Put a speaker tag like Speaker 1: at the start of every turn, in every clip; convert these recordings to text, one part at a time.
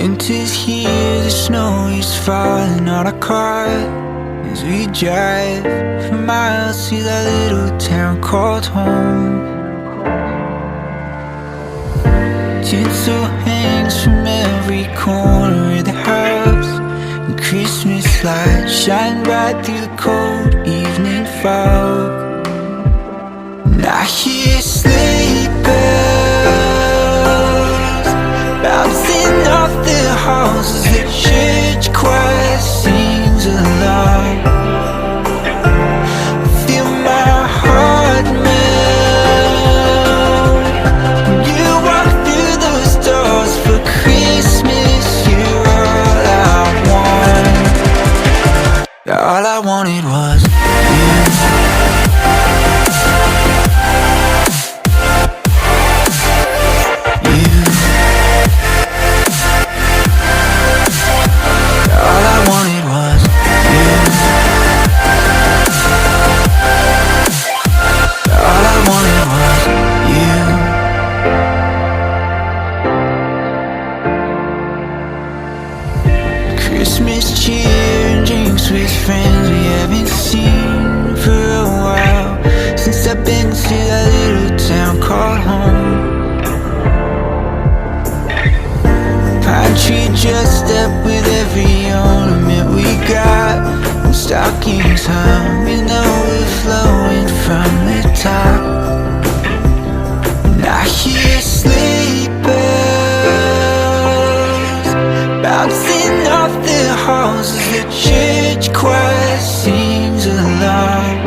Speaker 1: Winter's here, the snow is falling on our car as we drive for miles to that little town called home. Tinsel hangs from every corner of the house, and Christmas lights shine bright through the cold evening fog. And I hear sleigh bells bouncing off the halls as the church choir sings along. I feel my heart melt when you walk through those doors for Christmas. You're all I want. All I wanted was you. Christmas cheer and drinks with friends we haven't seen for a while, since I've been to that little town called home. Pine tree dressed up with every ornament we got, and stockings hung and overflowing from the top. And I hear sleigh bells bouncing off the halls as the church choir sings along.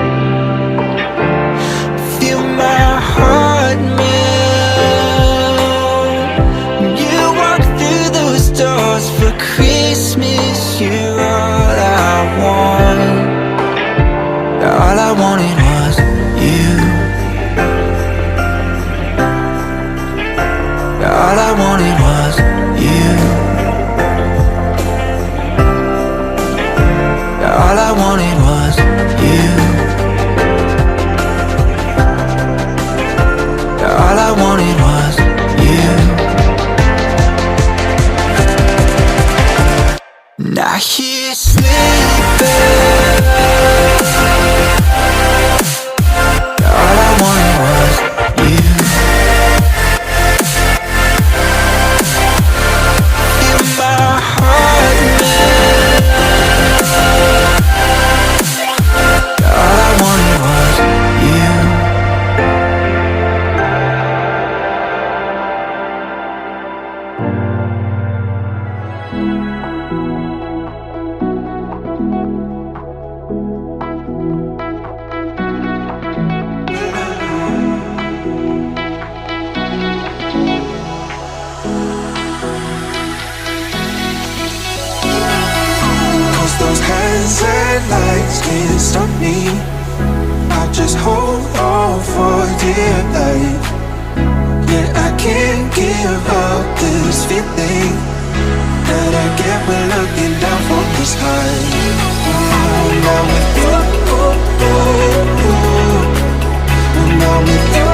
Speaker 1: Feel my heart melt when you walk through those doors for Christmas. You're all I want. All I wanted was you. All I wanted was you. All I wanted was you. All I wanted was you. And I hear sleigh bells. All I wanted was you. Feel my heart melt. All I wanted was you.
Speaker 2: Cause those hands and lights can't stop me. I just hold on for dear life. Yeah, I can't give up this feeling that I get when looking down from the sky. Now with you, now with you,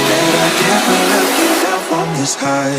Speaker 2: that I get when looking down from the sky.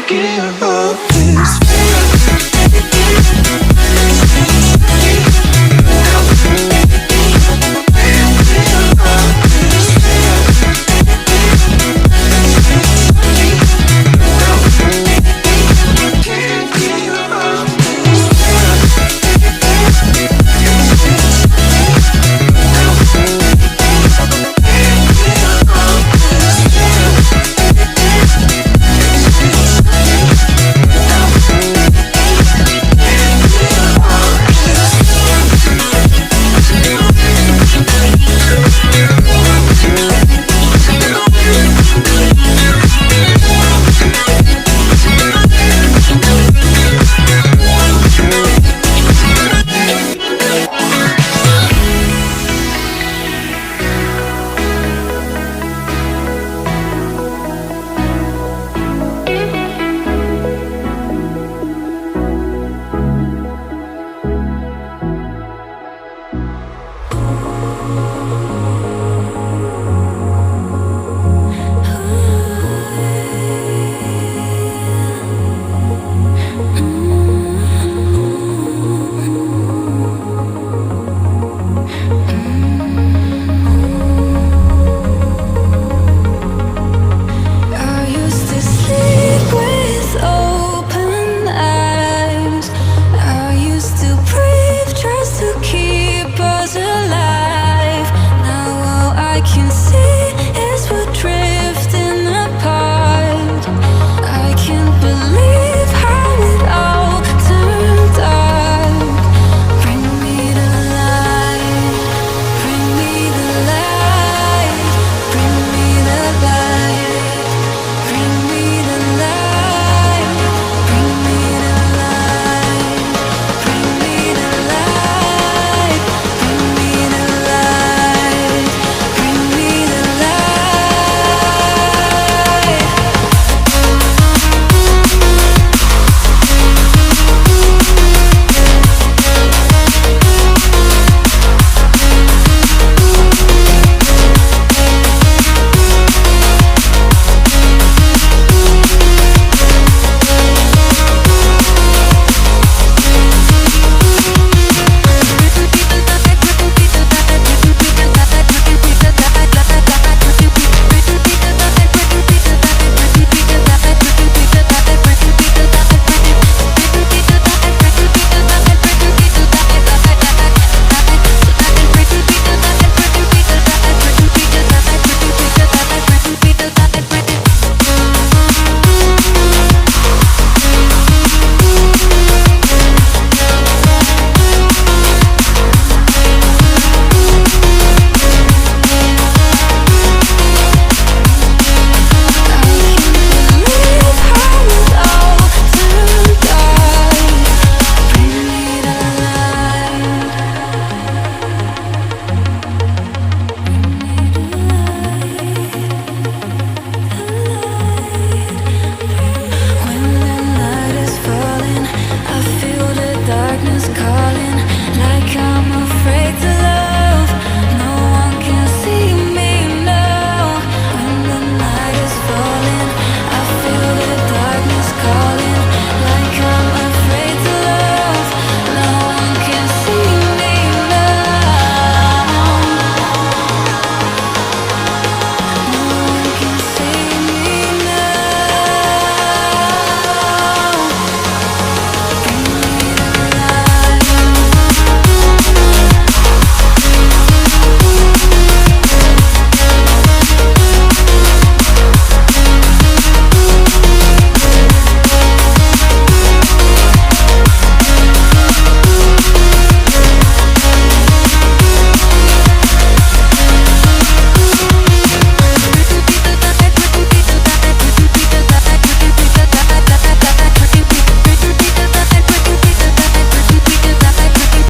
Speaker 2: give up.